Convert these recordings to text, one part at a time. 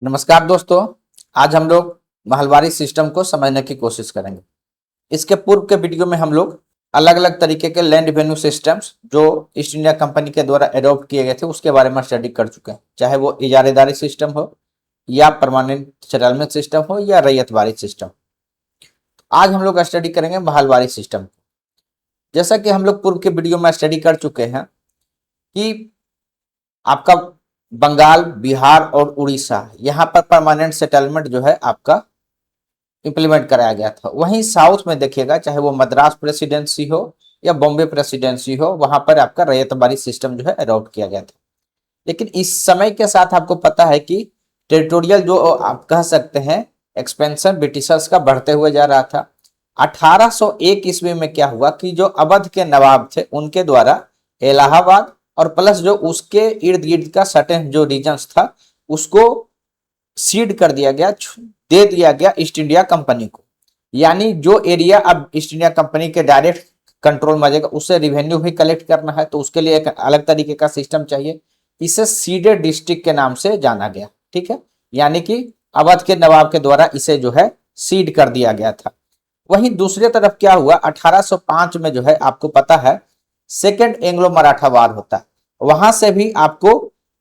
नमस्कार दोस्तों। आज हम लोग महलबारी सिस्टम को समझने की कोशिश करेंगे। इसके पूर्व के वीडियो में हम लोग अलग अलग तरीके के लैंड रेवेन्यू सिस्टम्स जो ईस्ट इंडिया कंपनी के द्वारा एडॉप्ट किए गए थे उसके बारे में स्टडी कर चुके हैं, चाहे वो इजारेदारी सिस्टम हो या परमानेंट सेटलमेंट सिस्टम हो या रैयतवारी सिस्टम। आज हम लोग स्टडी करेंगे महलबारी सिस्टम। जैसा कि हम लोग पूर्व के वीडियो में स्टडी कर चुके हैं कि आपका बंगाल, बिहार और उड़ीसा यहाँ पर परमानेंट सेटलमेंट जो है आपका इंप्लीमेंट कराया गया था। वहीं साउथ में देखिएगा, चाहे वो मद्रास प्रेसिडेंसी हो या बॉम्बे प्रेसिडेंसी हो, वहां पर आपका रैयतबारी सिस्टम जो है अडॉप्ट किया गया था। लेकिन इस समय के साथ आपको पता है कि टेरिटोरियल जो आप कह सकते हैं एक्सपेंशन ब्रिटिशर्स का बढ़ते हुए जा रहा था। 1801 ईस्वी में क्या हुआ कि जो अवध के नवाब थे उनके द्वारा इलाहाबाद और प्लस जो उसके इर्द गिर्द का सर्टेन जो रीजन्स था उसको सीड कर दिया गया, दे दिया गया ईस्ट इंडिया कंपनी को। यानी जो एरिया अब ईस्ट इंडिया कंपनी के डायरेक्ट कंट्रोल में आ जाएगा उससे रिवेन्यू भी कलेक्ट करना है, तो उसके लिए एक अलग तरीके का सिस्टम चाहिए। इसे सीडेड डिस्ट्रिक्ट के नाम से जाना गया। ठीक है, यानी कि अवध के नवाब के द्वारा इसे जो है सीड कर दिया गया था। वहीं दूसरी तरफ क्या हुआ, 1805 में जो है आपको पता है सेकेंड एंग्लो मराठा वार होता है। वहां से भी आपको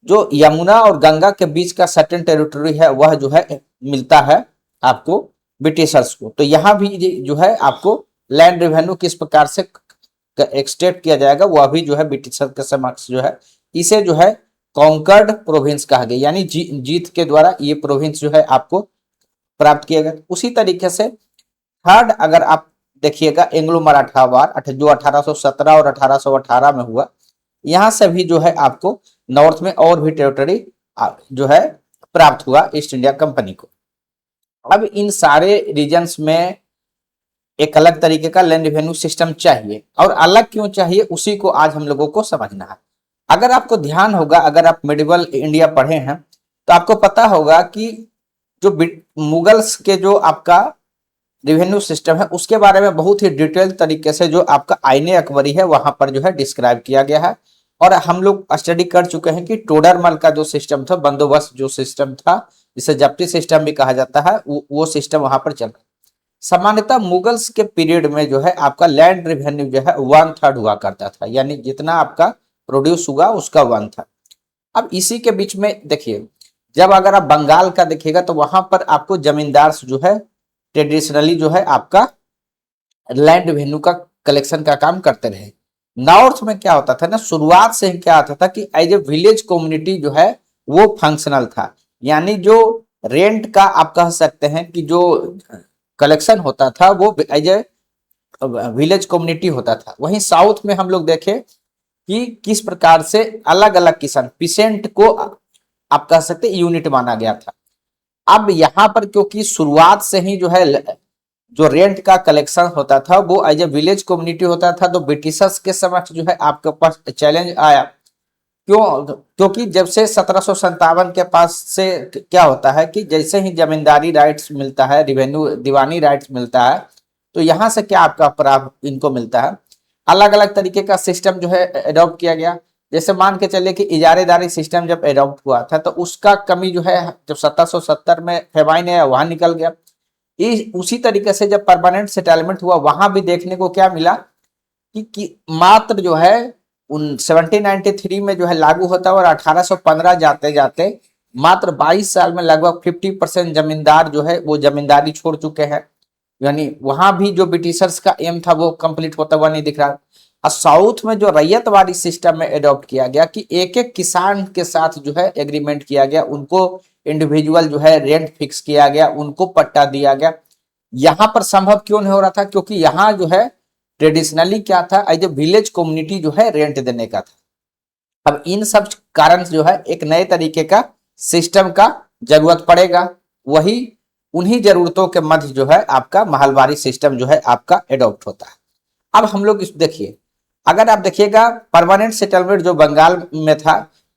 जो यमुना और गंगा के बीच का सर्टेन टेरिटरी है वह जो है मिलता है आपको ब्रिटिशर्स को। तो यहाँ भी जो है आपको लैंड रेवेन्यू किस प्रकार से एक्सटेट किया जाएगा वह भी जो है ब्रिटिशर के समक्ष जो है इसे जो है कॉन्कर्ड प्रोविंस कहा गया, यानी जीत के द्वारा ये प्रोविंस जो है आपको प्राप्त किया गया। उसी तरीके से थर्ड अगर आप देखिएगा एंग्लो मराठा वार जो 1817 और 1818 में हुआ, यहां से भी जो है आपको नॉर्थ में और भी टेरिटरी जो है प्राप्त हुआ ईस्ट इंडिया कंपनी को। अब इन सारे रीजन्स में एक अलग तरीके का लैंड रेवेन्यू सिस्टम चाहिए, और अलग क्यों चाहिए उसी को आज हम लोगों को समझना है। अगर आपको ध्यान होगा, अगर आप मिडिवल इंडिया पढ़े हैं तो आपको पता होगा कि जो मुगल्स के जो आपका रेवेन्यू सिस्टम है उसके बारे में बहुत ही डिटेल तरीके से जो आपका आईने अकबरी है वहां पर जो है डिस्क्राइब किया गया है। और हम लोग स्टडी कर चुके हैं कि टोडरमल का जो सिस्टम था, बंदोबस्त जो सिस्टम था जिसे जब्ती सिस्टम भी कहा जाता है, वो सिस्टम वहां पर चल रहा है। सामान्यतः मुगल्स के पीरियड में जो है आपका लैंड रेवेन्यू जो है 1/3 हुआ करता था, यानी जितना आपका प्रोड्यूस हुआ उसका 1 था। अब इसी के बीच में देखिए, जब अगर आप बंगाल का देखिएगा तो वहां पर आपको जमींदार जो है ट्रेडिशनली जो है आपका लैंड रेवेन्यू का कलेक्शन का काम करते रहे। नॉर्थ में क्या होता था ना, शुरुआत से ही क्या आता था कि एज ए विलेज कम्युनिटी जो है वो फंक्शनल था, यानी जो रेंट का आप कह सकते हैं कि जो कलेक्शन होता था वो एज ए विलेज कम्युनिटी होता था। वहीं साउथ में हम लोग देखें कि किस प्रकार से अलग अलग किसान पिसेंट को आप कह सकते यूनिट माना गया था। अब यहाँ पर क्योंकि शुरुआत से ही जो है जो रेंट का कलेक्शन होता था वो एज ए विलेज कम्युनिटी होता था, तो ब्रिटिशर्स के समक्ष जो है आपके पास चैलेंज आया। क्योंकि जब से 1757 के पास से क्या होता है कि जैसे ही जमींदारी राइट्स मिलता है, रिवेन्यू दीवानी राइट्स मिलता है, तो यहाँ से क्या आपका प्राप्त इनको मिलता है। अलग अलग तरीके का सिस्टम जो है अडॉप्ट किया गया। जैसे मान के चलिए कि इजारेदारी सिस्टम जब अडॉप्ट हुआ था तो उसका कमी जो है जब 1770 में फेमाइन है वहां निकल गया। उसी तरीके से जब परमानेंट सेटलमेंट हुआ वहां भी देखने को क्या मिला कि मात्र जो है 1793 में जो है लागू होता है और 1815 जाते जाते मात्र 22 साल में लगभग 50% जमींदार जो है वो जमींदारी छोड़ चुके हैं। यानी वहां भी जो ब्रिटिशर्स का एम था वो कंप्लीट होता हुआ नहीं दिख रहा। और साउथ में जो रैयतवाड़ी सिस्टम में अडॉप्ट किया गया कि एक एक किसान के साथ जो है एग्रीमेंट किया गया, उनको इंडिविजुअल जो है रेंट फिक्स किया गया, उनको पट्टा दिया गया। यहाँ पर संभव क्यों नहीं हो रहा था, क्योंकि यहाँ जो है ट्रेडिशनली क्या था, एज ए विलेज कम्युनिटी जो है रेंट देने का था। अब इन सब कारण जो है एक नए तरीके का सिस्टम का जरूरत पड़ेगा, वही उन्हीं जरूरतों के मध्य जो है आपका महलबारी सिस्टम जो है आपका एडॉप्ट होता है। अब हम लोग इस देखिए, अगर आप देखिएगा परमानेंट सेटलमेंट जो बंगाल में था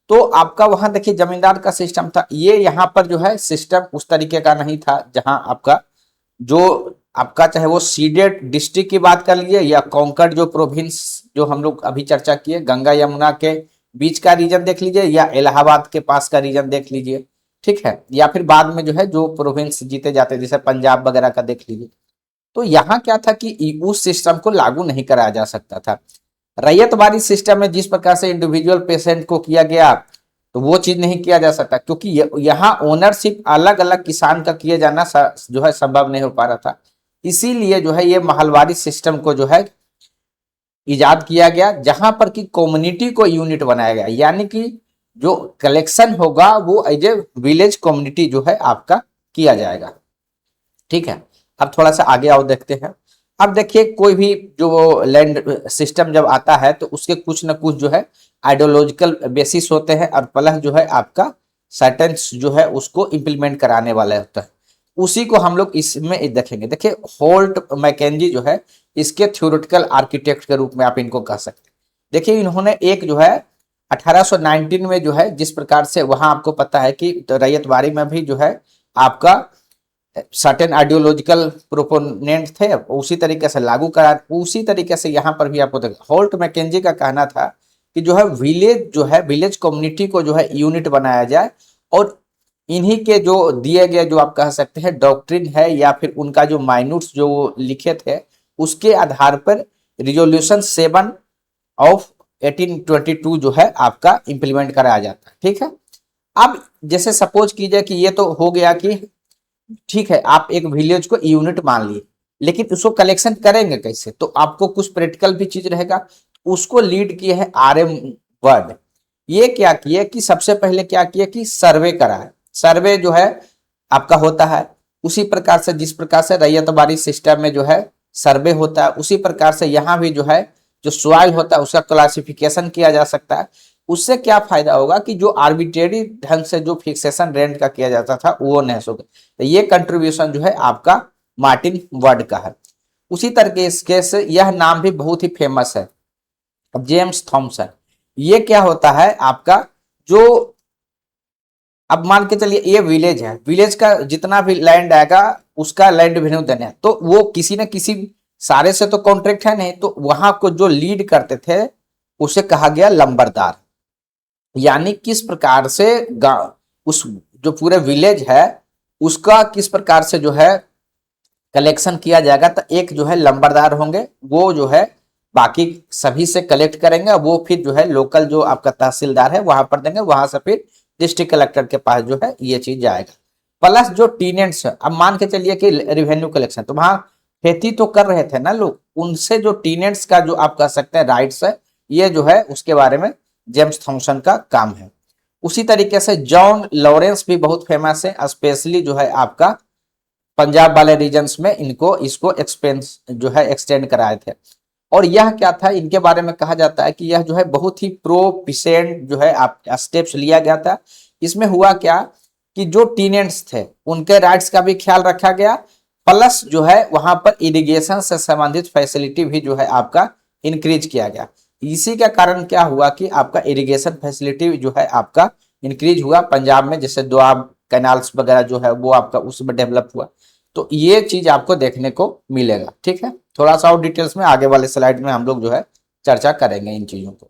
तो आपका वहां देखिए जमींदार का सिस्टम था। ये यहाँ पर जो है सिस्टम उस तरीके का नहीं था, जहां आपका जो आपका चाहे वो सीडेड डिस्ट्रिक्ट की बात कर लीजिए या कॉन्कर्ड जो प्रोविंस जो हम लोग अभी चर्चा किए, गंगा यमुना के बीच का रीजन देख लीजिए या इलाहाबाद के पास का रीजन देख लीजिए, ठीक है, या फिर बाद में जो है जो प्रोविंस जीते जाते जैसे पंजाब वगैरह का देख लीजिए। तो यहाँ क्या था कि उस सिस्टम को लागू नहीं कराया जा सकता था। रैयतवाड़ी सिस्टम में जिस प्रकार से इंडिविजुअल पेशेंट को किया गया तो वो चीज नहीं किया जा सकता, क्योंकि यहाँ ओनरशिप अलग अलग किसान का किए जाना जो है संभव नहीं हो पा रहा था। इसीलिए जो है ये महलवाड़ी सिस्टम को जो है इजाद किया गया, जहां पर कि कम्युनिटी को यूनिट बनाया गया, यानी कि जो कलेक्शन होगा वो एज ए विलेज कम्युनिटी जो है आपका किया जाएगा। ठीक है, अब थोड़ा सा आगे आओ देखते हैं। अब देखिए कोई भी जो लैंड सिस्टम जब आता है तो उसके कुछ ना कुछ जो है आइडियोलॉजिकल बेसिस होते हैं, और प्लस जो है आपका सेंटेंस जो है उसको इम्प्लीमेंट कराने वाला होता है। उसी को हम लोग इसमें देखेंगे। देखिए होल्ट मैकेंजी जो है इसके थ्योरेटिकल आर्किटेक्ट के रूप में आप इनको कह सकते हैं। देखिए इन्होंने एक जो है 1819 में जो है जिस प्रकार से वहां आपको पता है कि तो रैयतवाड़ी में भी जो है आपका सर्टेन आइडियोलॉजिकल प्रोपोनेंट थे, उसी तरीके से लागू करा, उसी तरीके से यहाँ पर भी आपको देखा। होल्ट मैकेंजी का कहना था कि जो है विलेज कम्युनिटी को जो है यूनिट बनाया जाए, और इन्हीं के जो दिए गए जो आप कह सकते हैं डॉक्ट्रिन है या फिर उनका जो माइन्यूट्स जो लिखे थे उसके आधार पर रिजोल्यूशन 7 ऑफ 1822 जो है आपका इंप्लीमेंट कराया जाता है। ठीक है, अब जैसे सपोज कीजिए कि ये तो हो गया कि ठीक है आप एक विलेज को यूनिट मान लिए, लेकिन उसको कलेक्शन करेंगे कैसे, तो आपको कुछ प्रैक्टिकल भी चीज रहेगा। उसको लीड किए है RM वर्ड। ये क्या किए कि सबसे पहले क्या किया कि सर्वे कराए। सर्वे जो है आपका होता है उसी प्रकार से जिस प्रकार से रैयतवाड़ी सिस्टम में जो है सर्वे होता है, उसी प्रकार से यहाँ भी जो है जो सॉइल होता है उसका क्लासिफिकेशन किया जा सकता है। उससे क्या फायदा होगा कि जो आर्बिट्रेरी ढंग से जो फिक्सेशन रेंट का किया जाता था वो नहीं होगा। तो ये कंट्रीब्यूशन जो है आपका मार्टिन वर्ड का है। उसी तरीके से यह नाम भी बहुत ही फेमस है, जेम्स थॉमसन। ये क्या होता है आपका जो अब मान के चलिए ये विलेज है, विलेज का जितना भी लैंड आएगा उसका लैंड रेवेन्यू देना है, तो वो किसी न किसी सारे से तो कॉन्ट्रैक्ट है नहीं, तो वहां को जो लीड करते थे उसे कहा गया लंबरदार। यानी किस प्रकार से उस जो पूरे विलेज है उसका किस प्रकार से जो है कलेक्शन किया जाएगा, तो एक जो है लंबरदार होंगे, वो जो है बाकी सभी से कलेक्ट करेंगे, वो फिर जो है लोकल जो आपका तहसीलदार है वहां पर देंगे, वहां से फिर डिस्ट्रिक्ट कलेक्टर के पास जो है ये चीज जाएगा। प्लस जो टीनेंट्स है, अब मान के चलिए कि रेवेन्यू कलेक्शन तो वहां खेती तो कर रहे थे ना लोग, उनसे जो टीनेंट्स का जो आप कह सकते हैं राइट्स है, ये जो है उसके बारे में जेम्स थॉमसन का काम है। उसी तरीके से जॉन लॉरेंस भी बहुत फेमस है, स्पेशली जो है आपका पंजाब वाले रीजन्स में इसको एक्सपेंस जो है एक्सटेंड कराए थे। और यह क्या था, इनके बारे में कहा जाता है कि यह जो है बहुत ही प्रोपिसेंट जो है आप स्टेप्स लिया गया था। इसमें हुआ क्या कि जो टीनेंट्स थे उनके राइट्स का भी ख्याल रखा गया, प्लस जो है वहां पर इरिगेशन से संबंधित फैसिलिटी भी जो है आपका इंक्रीज किया गया। इसी के कारण क्या हुआ कि आपका इरिगेशन फैसिलिटी जो है आपका इंक्रीज हुआ पंजाब में, जैसे दोआब कैनाल्स वगैरह जो है वो आपका उसमें डेवलप हुआ। तो ये चीज आपको देखने को मिलेगा। ठीक है, थोड़ा सा और डिटेल्स में आगे वाले स्लाइड में हम लोग जो है चर्चा करेंगे इन चीजों को।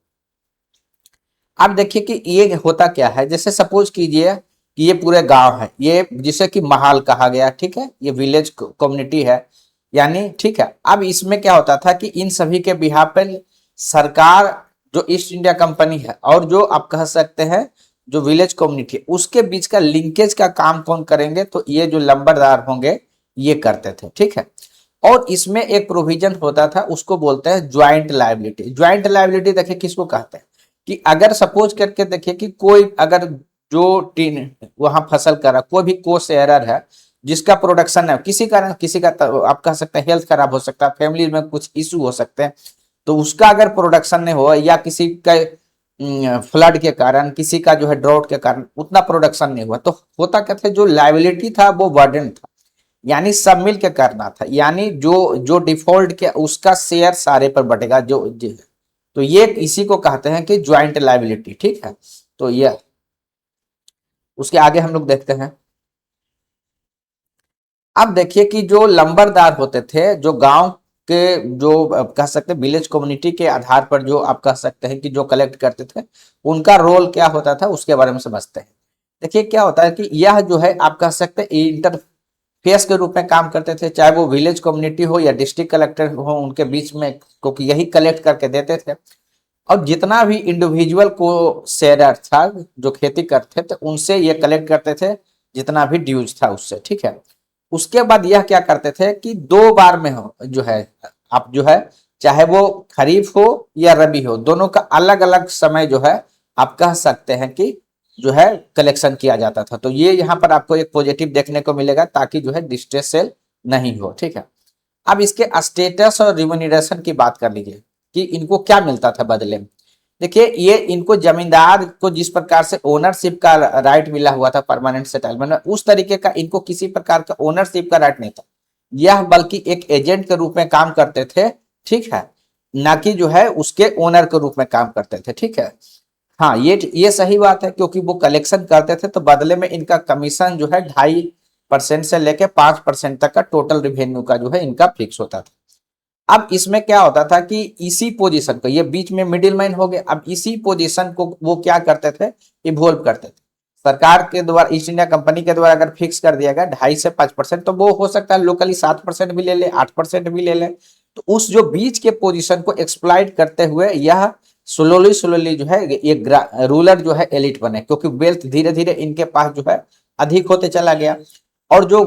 अब देखिए कि ये होता क्या है, जैसे सपोज कीजिए कि ये पूरे गांव है, ये जिसे कि महाल कहा गया, ठीक है, ये विलेज कम्युनिटी है यानी, ठीक है। अब इसमें क्या होता था कि इन सभी के बिहार पर सरकार जो ईस्ट इंडिया कंपनी है और जो आप कह सकते हैं जो विलेज कम्युनिटी उसके बीच का लिंकेज का काम कौन करेंगे, तो ये जो लंबरदार होंगे ये करते थे। ठीक है, और इसमें एक प्रोविजन होता था उसको बोलते हैं ज्वाइंट लायबिलिटी। ज्वाइंट लायबिलिटी देखिए किसको कहते हैं कि अगर सपोज करके देखिए कि कोई अगर जो टीन वहां फसल कर रहा, कोई भी को शेयरर है जिसका प्रोडक्शन है किसी कारण, किसी का आप कह सकते हैं हेल्थ खराब हो सकता है, फैमिली में कुछ इशू हो सकते हैं, तो उसका अगर प्रोडक्शन नहीं हो या किसी का फ्लड के कारण, किसी का जो है ड्राउट के कारण उतना प्रोडक्शन नहीं हुआ, तो होता क्या था जो लायबिलिटी था वो बर्डन था, यानी सब मिल के करना था, यानी जो जो डिफॉल्ट के उसका शेयर सारे पर बटेगा तो ये इसी को कहते हैं कि ज्वाइंट लायबिलिटी। ठीक है, तो ये उसके आगे हम लोग देखते हैं। अब देखिए कि जो लंबरदार होते थे जो गांव के जो कह सकते हैं विलेज कम्युनिटी के आधार पर जो आप कह सकते हैं कि जो कलेक्ट करते थे, उनका रोल क्या होता था उसके बारे में समझते हैं। देखिए क्या होता है कि यह जो है आप कह सकते हैं इंटरफेस के रूप में काम करते थे, चाहे वो विलेज कम्युनिटी हो या डिस्ट्रिक्ट कलेक्टर हो, उनके बीच में, क्योंकि यही कलेक्ट करके देते थे। और जितना भी इंडिविजुअल को शेयर था जो खेती करते थे उनसे ये कलेक्ट करते थे, जितना भी ड्यूज था उससे, ठीक है। उसके बाद यह क्या करते थे कि 2 बार में हो जो है, आप जो है चाहे वो खरीफ हो या रबी हो, दोनों का अलग अलग समय जो है आप कह सकते हैं कि जो है कलेक्शन किया जाता था। तो ये यहाँ पर आपको एक पॉजिटिव देखने को मिलेगा, ताकि जो है डिस्ट्रेस सेल नहीं हो, ठीक है। अब इसके स्टेटस और रिम्यूनरेशन की बात कर लीजिए कि इनको क्या मिलता था बदले में। देखिए ये इनको जमींदार को जिस प्रकार से ओनरशिप का राइट मिला हुआ था परमानेंट सेटलमेंट में, उस तरीके का इनको किसी प्रकार का ओनरशिप का राइट नहीं था। यह बल्कि एक एजेंट के रूप में काम करते थे, ठीक है, ना कि जो है उसके ओनर के रूप में काम करते थे, ठीक है। हाँ ये सही बात है, क्योंकि वो कलेक्शन करते थे तो बदले में इनका कमीशन जो है 2.5% से लेके 5% तक का टोटल रिवेन्यू का जो है इनका फिक्स होता था। अब इसमें क्या होता था कि इसी पोजीशन को, ये बीच में मिडिल मैन हो गए, अब इसी पोजीशन को वो क्या करते थे, इवोल्व करते थे। सरकार के द्वारा, ईस्ट इंडिया कंपनी के द्वारा अगर फिक्स कर दिया गया 2.5 से 5%, तो वो हो सकता है लोकली 7% भी ले ले, 8% भी ले ले। तो उस जो बीच के पोजीशन को एक्सप्लॉइट करते हुए यह स्लोली स्लोली जो है ये रूलर जो है एलिट बने, क्योंकि वेल्थ धीरे धीरे इनके पास जो है अधिक होते चला गया। और जो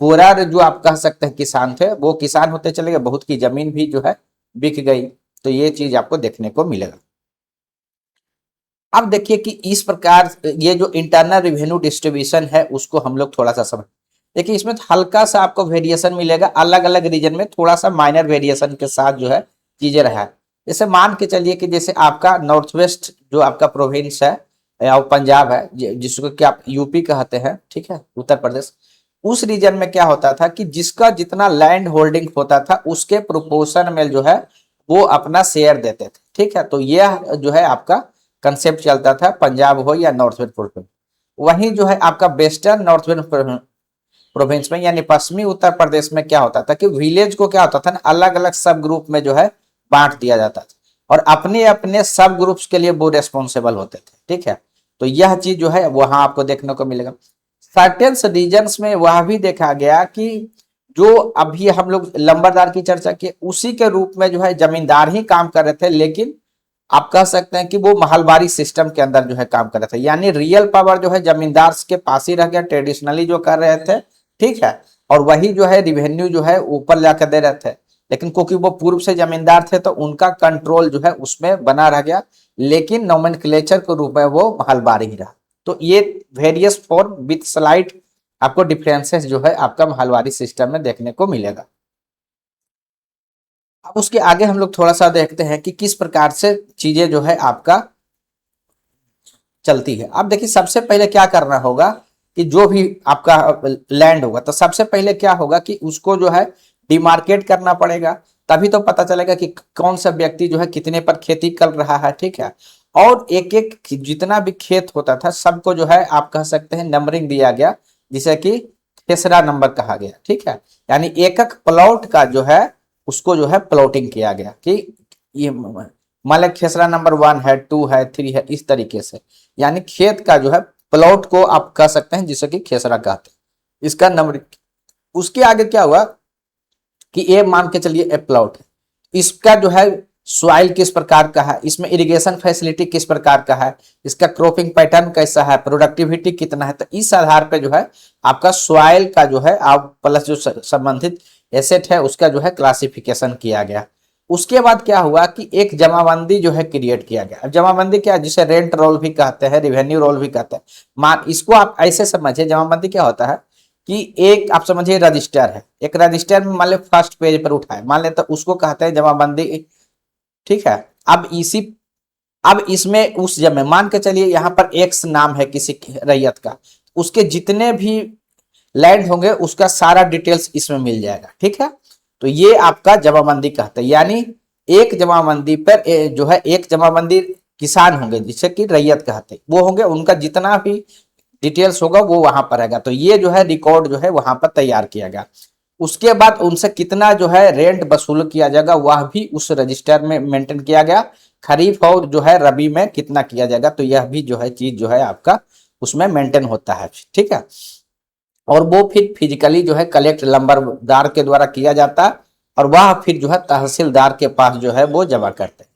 पूरा जो आप कह सकते हैं किसान थे, वो किसान होते चले गए, बहुत की जमीन भी जो है बिक गई। तो ये चीज आपको देखने को मिलेगा। अब देखिए कि इस प्रकार ये जो इंटरनल रेवेन्यू डिस्ट्रीब्यूशन है उसको हम लोग थोड़ा सा समझ, देखिए इसमें हल्का सा आपको वेरिएशन मिलेगा, अलग अलग रीजन में थोड़ा सा माइनर वेरिएशन के साथ जो है चीजें रहा है। जैसे मान के चलिए कि जैसे आपका नॉर्थ वेस्ट जो आपका प्रोविंस है या पंजाब है, जिसको कि आप यूपी कहते हैं, ठीक है, उत्तर प्रदेश, उस रीजन में क्या होता था कि जिसका जितना लैंड होल्डिंग होता था उसके प्रोपोर्शन में जो है वो अपना शेयर देते थे, ठीक है। तो यह जो है आपका कंसेप्ट चलता था, पंजाब हो या नॉर्थ वेस्ट प्रोविंस। वहीं जो है आपका वेस्टर्न नॉर्थ वेस्ट प्रोविंस में यानी पश्चिमी उत्तर प्रदेश में क्या होता था कि विलेज को क्या होता था ना, अलग अलग सब ग्रुप में जो है बांट दिया जाता था, और अपने अपने सब ग्रुप्स के लिए वो रेस्पॉन्सिबल होते थे, ठीक है। तो यह चीज जो है वहां आपको देखने को मिलेगा। सर्टेन रीजन्स में वह भी देखा गया कि जो अभी हम लोग लंबरदार की चर्चा की उसी के रूप में जो है जमींदार ही काम कर रहे थे, लेकिन आप कह सकते हैं कि वो महलबारी सिस्टम के अंदर जो है काम कर रहे थे, यानी रियल पावर जो है जमींदार के पास ही रह गया, ट्रेडिशनली जो कर रहे थे, ठीक है। और वही जो है रिवेन्यू जो है ऊपर जाकर दे रहे थे, लेकिन क्योंकि वो पूर्व से जमींदार थे तो उनका कंट्रोल जो है उसमें बना रह गया, लेकिन नोमेनक्लेचर के रूप में वो महलबारी ही रहा। तो ये वेरियस फॉर्म विथ स्लाइड आपको डिफरेंसेस जो है आपका महलबारी सिस्टम में देखने को मिलेगा। अब उसके आगे हम लोग थोड़ा सा देखते हैं कि किस प्रकार से चीजें जो है आपका चलती है। अब देखिए सबसे पहले क्या करना होगा कि जो भी आपका लैंड होगा तो सबसे पहले क्या होगा कि उसको जो है डिमार्केट करना पड़ेगा, तभी तो पता चलेगा कि कौन सा व्यक्ति जो है कितने पर खेती कर रहा है, ठीक है। और एक एक जितना भी खेत होता था सबको जो है आप कह सकते हैं नंबरिंग दिया गया, जिसे कि खेसरा नंबर कहा गया, ठीक है। यानी एक एक प्लॉट का जो है उसको जो है प्लॉटिंग किया गया कि ये मान लो खेसरा नंबर 1 है, 2 है, 3 है, इस तरीके से, यानी खेत का जो है प्लॉट को आप कह सकते हैं जिसे कि खेसरा कहते हैं, इसका नंबर। उसके आगे क्या हुआ कि ये मान के चलिए ए प्लॉट है, इसका जो है सॉइल किस प्रकार का है, इसमें इरिगेशन फैसिलिटी किस प्रकार का है, इसका क्रॉपिंग पैटर्न कैसा है, प्रोडक्टिविटी कितना है। तो इस आधार पे जो है आपका सॉइल का जो है आप प्लस जो संबंधित एसेट है उसका जो है क्लासिफिकेशन किया गया। उसके बाद क्या हुआ कि एक जमाबंदी जो है क्रिएट किया गया। अब जमाबंदी क्या है, जिसे रेंट रोल भी कहते हैं, रेवेन्यू रोल भी कहते हैं। मान इसको आप ऐसे समझिए, जमाबंदी क्या होता है कि एक आप समझिए रजिस्टर है, एक रजिस्टर में मान लो फर्स्ट पेज पर उठाए, मान ले तो उसको कहते हैं जमाबंदी, ठीक है। अब इसमें उस जमे मान के चलिए यहाँ पर एक्स नाम है किसी रैयत का, उसके जितने भी लैंड होंगे उसका सारा डिटेल्स इसमें मिल जाएगा, ठीक है। तो ये आपका जमाबंदी कहते हैं, यानी एक जमाबंदी पर जो है एक जमाबंदी किसान होंगे जिसे कि रैयत कहते हैं, वो होंगे, उनका जितना भी डिटेल्स होगा वो वहां पर रहेगा। तो ये जो है रिकॉर्ड जो है वहां पर तैयार किया गया। उसके बाद उनसे कितना जो है रेंट वसूल किया जाएगा वह भी उस रजिस्टर में मेंटेन किया गया। खरीफ और जो है रबी में कितना किया जाएगा, तो यह भी जो है चीज जो है आपका उसमें मेंटेन होता है, ठीक है। और वो फिर फिजिकली जो है कलेक्ट लंबरदार के द्वारा किया जाता है और वह फिर जो है तहसीलदार के पास जो है वो जमा करते हैं।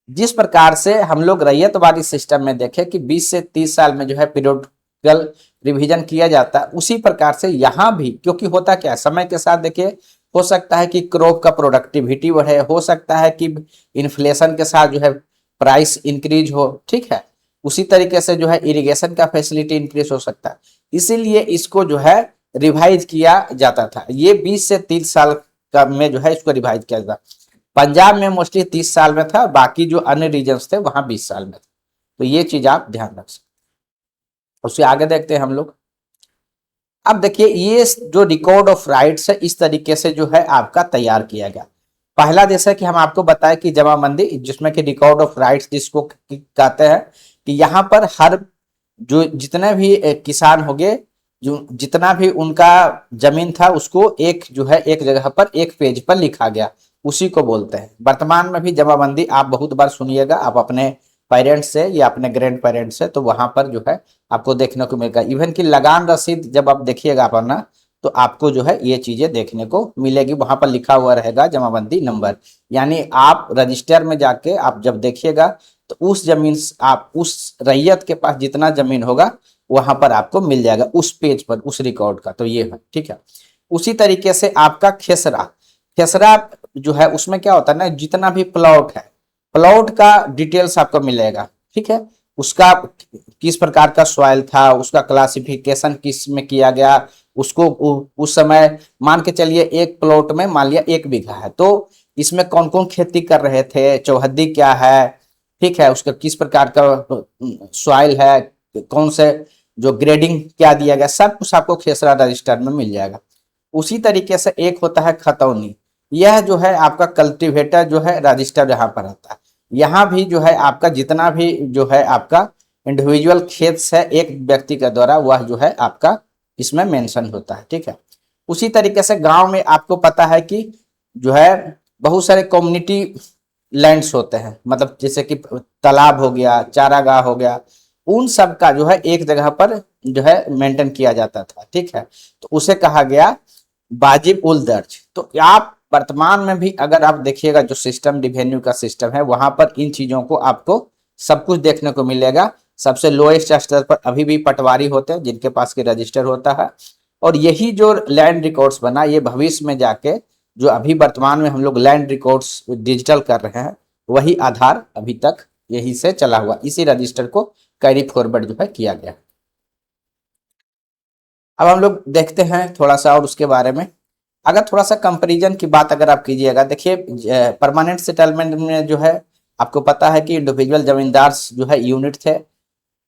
जिस प्रकार से हम लोग रैयतवाड़ी सिस्टम में देखें कि 20 से 30 साल में जो है पीरियोडिकल रिवीजन किया जाता है, उसी प्रकार से यहाँ भी, क्योंकि होता क्या है समय के साथ देखिए, हो सकता है कि क्रॉप का प्रोडक्टिविटी बढ़े, हो सकता है कि इन्फ्लेशन के साथ जो है प्राइस इंक्रीज हो, ठीक है। उसी तरीके से जो है इरिगेशन का फैसिलिटी इंक्रीज हो सकता है, इसीलिए इसको जो है रिवाइज किया जाता था। ये 20 से 30 साल का में जो है इसको रिवाइज किया जाता। पंजाब में मोस्टली 30 साल में था, बाकी जो अन्य रीजन्स थे वहां 20 साल में था। तो ये चीज आप ध्यान रख सकते। उससे आगे देखते हैं हम लोग। अब देखिए ये जो रिकॉर्ड ऑफ राइट्स है इस तरीके से जो है आपका तैयार किया गया। पहला जैसा कि हम आपको बताए कि जमाबंदी, जिसमें कि रिकॉर्ड ऑफ राइट्स जिसको कहते हैं कि यहाँ पर हर जो जितने भी किसान हो गए, जो जितना भी उनका जमीन था उसको एक जो है एक जगह पर एक पेज पर लिखा गया, उसी को बोलते हैं। वर्तमान में भी जमाबंदी आप बहुत बार सुनिएगा, आप अपने पेरेंट्स से या अपने ग्रैंड पेरेंट्स से, तो वहां पर जो है आपको देखने को मिलेगा। इवन कि लगान रसीद जब आप देखिएगा अपना, तो आपको जो है ये चीजें देखने को मिलेगी, वहां पर लिखा हुआ रहेगा जमाबंदी नंबर। यानी आप रजिस्टर में जाके आप जब देखिएगा तो उस जमीन आप उस रैयत के पास जितना जमीन होगा वहां पर आपको मिल जाएगा उस पेज पर, उस रिकॉर्ड का। तो ये है, ठीक है। उसी तरीके से आपका खेसरा, खेसरा जो है उसमें क्या होता है ना, जितना भी प्लॉट है, प्लॉट का डिटेल्स आपको मिलेगा, ठीक है। उसका किस प्रकार का सॉइल था, उसका क्लासिफिकेशन किस में किया गया, उसको उस समय मान के चलिए एक प्लॉट में मान लिया 1 बीघा है, तो इसमें कौन कौन खेती कर रहे थे, चौहद्दी क्या है, ठीक है, उसका किस प्रकार का सॉइल है, कौन से जो ग्रेडिंग क्या दिया गया, सब कुछ आपको खेसरा रजिस्टर में मिल जाएगा। उसी तरीके से एक होता है खतौनी, यह जो है आपका कल्टीवेटर जो है रजिस्टर यहाँ पर आता है। यहाँ भी जो है आपका जितना भी जो है आपका इंडिविजुअल खेत है एक व्यक्ति के द्वारा, वह जो है आपका इसमें मेंशन होता है, ठीक है। उसी तरीके से गांव में आपको पता है कि जो है बहुत सारे कम्युनिटी लैंड्स होते हैं, मतलब जैसे कि तालाब हो गया, चारागाह हो गया, उन सब का जो है एक जगह पर जो है मेंटेन किया जाता था, ठीक है। तो उसे कहा गया वाजिब उल दर्ज। तो आप वर्तमान में भी अगर आप देखिएगा जो सिस्टम रिवेन्यू का सिस्टम है, वहां पर इन चीजों को आपको सब कुछ देखने को मिलेगा। सबसे लोएस्ट स्तर पर अभी भी पटवारी होते हैं जिनके पास के रजिस्टर होता है, और यही जो लैंड रिकॉर्ड्स बना, ये भविष्य में जाके जो अभी वर्तमान में हम लोग लैंड रिकॉर्ड्स डिजिटल कर रहे हैं, वही आधार अभी तक यही से चला हुआ, इसी रजिस्टर को कैरी फॉरवर्ड जो है किया गया। अब हम लोग देखते हैं थोड़ा सा और उसके बारे में। अगर थोड़ा सा कंपैरिजन की बात अगर आप कीजिएगा, देखिए परमानेंट सेटलमेंट में जो है आपको पता है कि इंडिविजुअल जमींदार जो है यूनिट थे।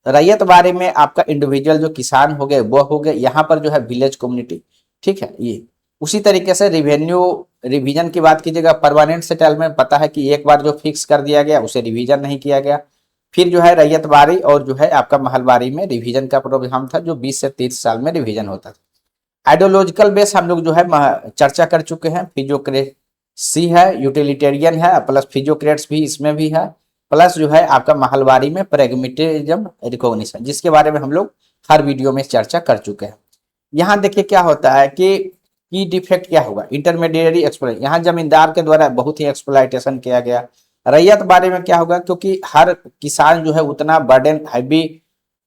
रैयत बारे में आपका इंडिविजुअल जो किसान हो गए वो हो गए, यहाँ पर जो है विलेज कम्युनिटी, ठीक है। ये उसी तरीके से रिवेन्यू रिवीजन की बात कीजिएगा, परमानेंट सेटलमेंट पता है कि एक बार जो फिक्स कर दिया गया उसे रिवीजन नहीं किया गया। फिर जो है रैयतबारी और जो है आपका महलबारी में रिवीजन का प्रोग्राम था, जो 20 से 30 साल में रिवीजन होता था। आइडियोलॉजिकल बेस हम लोग जो है चर्चा कर चुके हैं, फिजियोक्रेसी है, यूटिलिटेरियन है, प्लस फिजियोक्रेट्स भी इसमें भी है, प्लस जो है आपका महलबारी में प्रेगमेटिज्म रिकॉग्निशन, जिसके बारे में हम लोग हर वीडियो में चर्चा कर चुके हैं। यहाँ देखिए क्या होता है कि की डिफेक्ट क्या होगा, इंटरमीडिएरी एक्सप्लॉइट, यहाँ जमींदार के द्वारा बहुत ही एक्सप्लॉइटेशन किया गया। रैयत बारे में क्या होगा, क्योंकि हर किसान जो है उतना बर्डन हैवी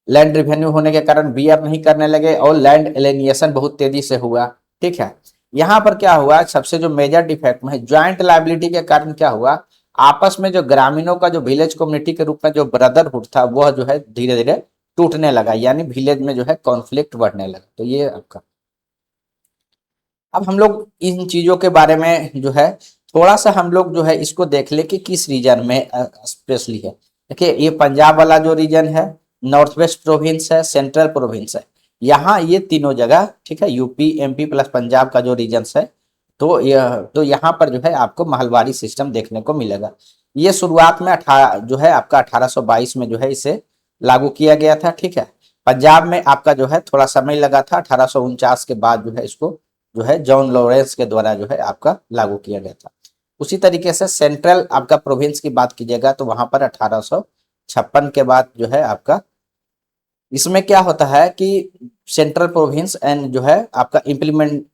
लैंड रिवेन्यू होने के कारण बियर नहीं करने लगे और लैंड एलिनिएशन बहुत तेजी से हुआ, ठीक है। यहाँ पर क्या हुआ, सबसे जो मेजर डिफेक्ट में ज्वाइंट लाइबिलिटी के कारण क्या हुआ, आपस में जो ग्रामीणों का जो विलेज कम्युनिटी के रूप में जो ब्रदरहुड था वह जो है धीरे धीरे टूटने लगा, यानी विलेज में जो है कॉन्फ्लिक्ट बढ़ने लगा। तो ये आपका, अब हम लोग इन चीजों के बारे में जो है थोड़ा सा हम लोग जो है इसको देख ले कि किस रीजन में स्पेशली है। देखिए ये पंजाब वाला जो रीजन है, नॉर्थ वेस्ट प्रोविंस है, सेंट्रल प्रोविंस है, यहाँ ये तीनों जगह, ठीक है, यूपी एमपी प्लस पंजाब का जो रीजन है, तो यहाँ पर जो है आपको महलबारी सिस्टम देखने को मिलेगा। ये शुरुआत में 18 जो है आपका 1822 में जो है इसे लागू किया गया था, ठीक है। पंजाब में आपका जो है थोड़ा समय लगा था, 1849 के बाद जो है इसको जो है जॉन लॉरेंस के द्वारा जो है आपका लागू किया गया था। उसी तरीके से सेंट्रल आपका प्रोविंस की बात कीजिएगा तो वहां पर 1856 के बाद जो है आपका इसमें क्या होता है कि सेंट्रल प्रोविंस एंड जो है आपका इम्प्लीमेंट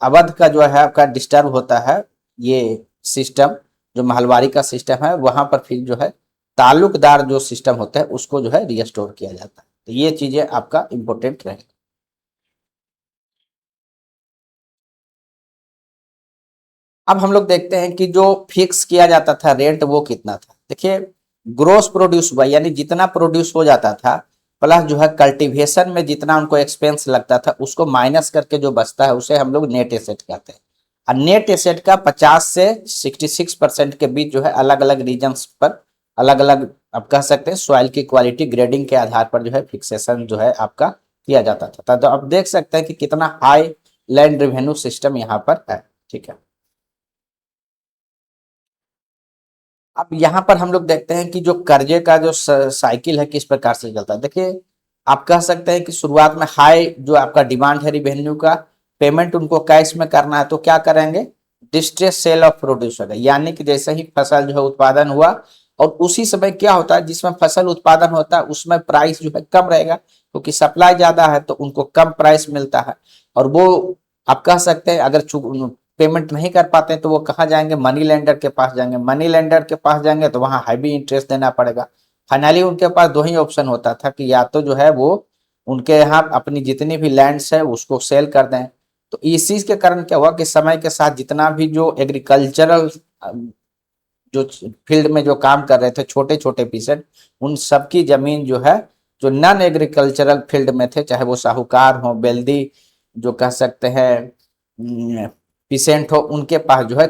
अवध का जो है आपका डिस्टर्ब होता है, ये सिस्टम जो महलवारी का सिस्टम है, वहां पर फिर जो है ताल्लुकदार जो सिस्टम होता है उसको जो है रिस्टोर किया जाता है। तो ये चीजें आपका इंपॉर्टेंट रहेगा। अब हम लोग देखते हैं कि जो फिक्स किया जाता था रेंट वो कितना था। देखिए ग्रोस प्रोड्यूस हुआ यानी जितना प्रोड्यूस हो जाता था प्लस जो है कल्टीवेशन में जितना उनको एक्सपेंस लगता था उसको माइनस करके जो बचता है उसे हम लोग नेट एसेट कहते हैं। और नेट एसेट का 50 से 66% के बीच जो है अलग अलग रीजन्स पर अलग अलग आप कह सकते हैं सॉइल की क्वालिटी ग्रेडिंग के आधार पर जो है फिक्सेशन जो है आपका किया जाता था। तो आप देख सकते हैं कि कितना हाई लैंड रेवेन्यू सिस्टम यहाँ पर है। ठीक है, अब यहाँ पर हम लोग देखते हैं कि जो कर्जे का जो साइकिल है किस प्रकार से चलता है। देखिए आप कह सकते हैं कि शुरुआत में हाई जो आपका डिमांड है रिवेन्यू का, पेमेंट उनको कैश में करना है तो क्या करेंगे, डिस्ट्रेस सेल ऑफ प्रोड्यूस होगा, यानी कि जैसे ही फसल जो है उत्पादन हुआ और उसी समय क्या होता है जिसमें फसल उत्पादन होता है उसमें प्राइस जो है कम रहेगा क्योंकि सप्लाई ज्यादा है तो उनको कम प्राइस मिलता है। और वो आप कह सकते हैं अगर पेमेंट नहीं कर पाते हैं तो वो कहाँ जाएंगे, मनी लेंडर के पास जाएंगे। मनी लेंडर के पास जाएंगे तो वहां हैवी इंटरेस्ट देना पड़ेगा। फाइनली उनके पास दो ही ऑप्शन होता था कि या तो जो है वो उनके यहाँ अपनी जितनी भी लैंड्स है उसको सेल कर दें। तो इस चीज के कारण क्या हुआ कि समय के साथ जितना भी जो एग्रीकल्चरल जो फील्ड में जो काम कर रहे थे छोटे छोटे पीसेंट, उन सबकी जमीन जो है जो नॉन एग्रीकल्चरल फील्ड में थे, चाहे वो साहूकार हो, बेल्दी जो कह सकते हैं पीसेंट हो, उनके पास जो है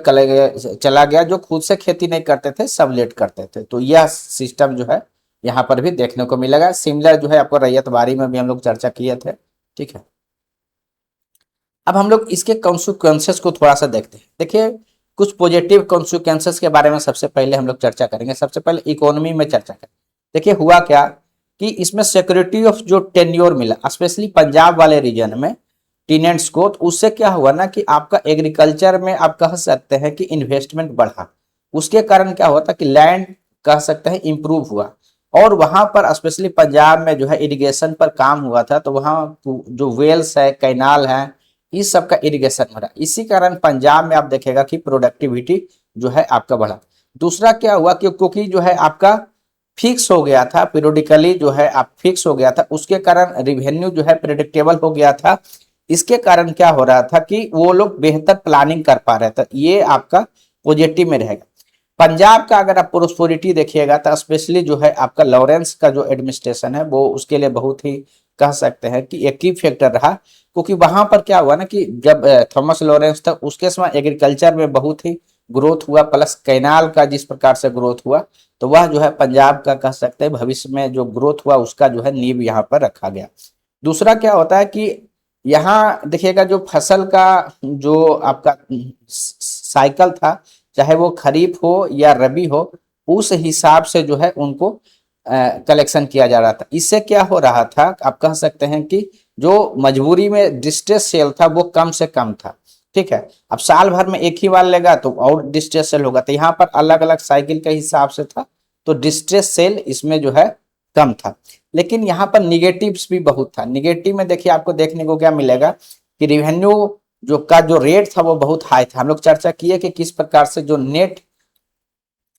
चला गया, जो खुद से खेती नहीं करते थे सब लेट करते थे। तो यह सिस्टम जो है यहाँ पर भी देखने को मिलेगा। सिमिलर जो है आपको रैयतवाड़ी में भी हम लोग चर्चा किए थे। ठीक है, अब हम लोग इसके कॉन्सिक्वेंसेस को थोड़ा सा देखते हैं। देखिए कुछ पॉजिटिव कॉन्सिक्वेंसेस के बारे में सबसे पहले हम लोग चर्चा करेंगे। सबसे पहले इकोनॉमी में चर्चा करें। देखिए हुआ क्या कि इसमें सिक्योरिटी ऑफ जो टेन्योर मिला स्पेशली पंजाब वाले रीजन में टीनेंट्स को, तो उससे क्या हुआ ना कि आपका एग्रीकल्चर में आप कह सकते हैं कि इन्वेस्टमेंट बढ़ा। उसके कारण क्या हुआ था कि लैंड कह सकते हैं इंप्रूव हुआ और वहां पर स्पेशली पंजाब में जो है इरिगेशन पर काम हुआ था। तो वहां जो वेल्स है, कैनाल है, इस सब का इरिगेशन बढ़ा। इसी कारण पंजाब में आप देखेगा कि प्रोडक्टिविटी जो है आपका बढ़ा। दूसरा क्या हुआ कि क्योंकि जो है आपका फिक्स हो गया था, पीरियोडिकली जो है आप फिक्स हो गया था, उसके कारण रिवेन्यू जो है प्रेडिक्टेबल हो गया था। इसके कारण क्या हो रहा था कि वो लोग बेहतर प्लानिंग कर पा रहे थे। ये आपका पॉजिटिव में रहेगा। पंजाब का अगर आप प्रोस्पेरिटी देखिएगा तो स्पेशली जो है आपका लॉरेंस का जो एडमिनिस्ट्रेशन है वो उसके लिए बहुत ही कह सकते हैं कि एक की फैक्टर रहा, क्योंकि वहां पर क्या हुआ ना कि जब थॉमस लॉरेंस था उसके समय एग्रीकल्चर में बहुत ही ग्रोथ हुआ, प्लस कैनाल का जिस प्रकार से ग्रोथ हुआ तो वह जो है पंजाब का कह सकते हैं भविष्य में जो ग्रोथ हुआ उसका जो है नींव यहाँ पर रखा गया। दूसरा क्या होता है कि यहाँ देखिएगा जो फसल का जो आपका साइकिल था, चाहे वो खरीफ हो या रबी हो, उस हिसाब से जो है उनको कलेक्शन किया जा रहा था। इससे क्या हो रहा था आप कह सकते हैं कि जो मजबूरी में डिस्ट्रेस सेल था वो कम से कम था। ठीक है, अब साल भर में एक ही बार लेगा तो और डिस्ट्रेस सेल होगा, तो यहाँ पर अलग अलग साइकिल के हिसाब से था तो डिस्ट्रेस सेल इसमें जो है कम था। लेकिन यहाँ पर निगेटिव्स भी बहुत था। निगेटिव में देखिए आपको देखने को क्या मिलेगा कि रिवेन्यू जो रेट था वो बहुत हाई था। हम लोग चर्चा किए कि किस प्रकार से जो नेट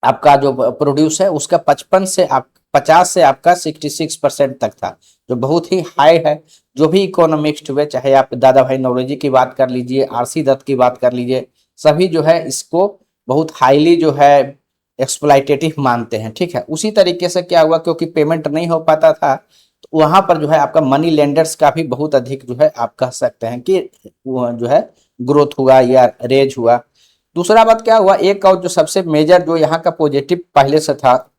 आपका जो प्रोड्यूस है उसका 50 से आपका 66% तक था, जो बहुत ही हाई है। जो भी इकोनॉमिस्ट हुए, चाहे आप दादा भाई नौरोजी की बात कर लीजिए, आरसी दत्त की बात कर लीजिए, सभी जो है इसको बहुत हाईली जो है एक्सप्लॉइटेटिव मानते हैं। ठीक है, उसी तरीके से क्या हुआ क्योंकि पेमेंट नहीं हो पाता था तो वहां पर जो है आपका मनी लेंडर्स का भी बहुत अधिक जो है आप कह सकते हैं कि जो है ग्रोथ हुआ या रेज हुआ। दूसरा बात क्या हुआ, एक और जो सबसे मेजर जो यहाँ का पॉजिटिव पहले से था,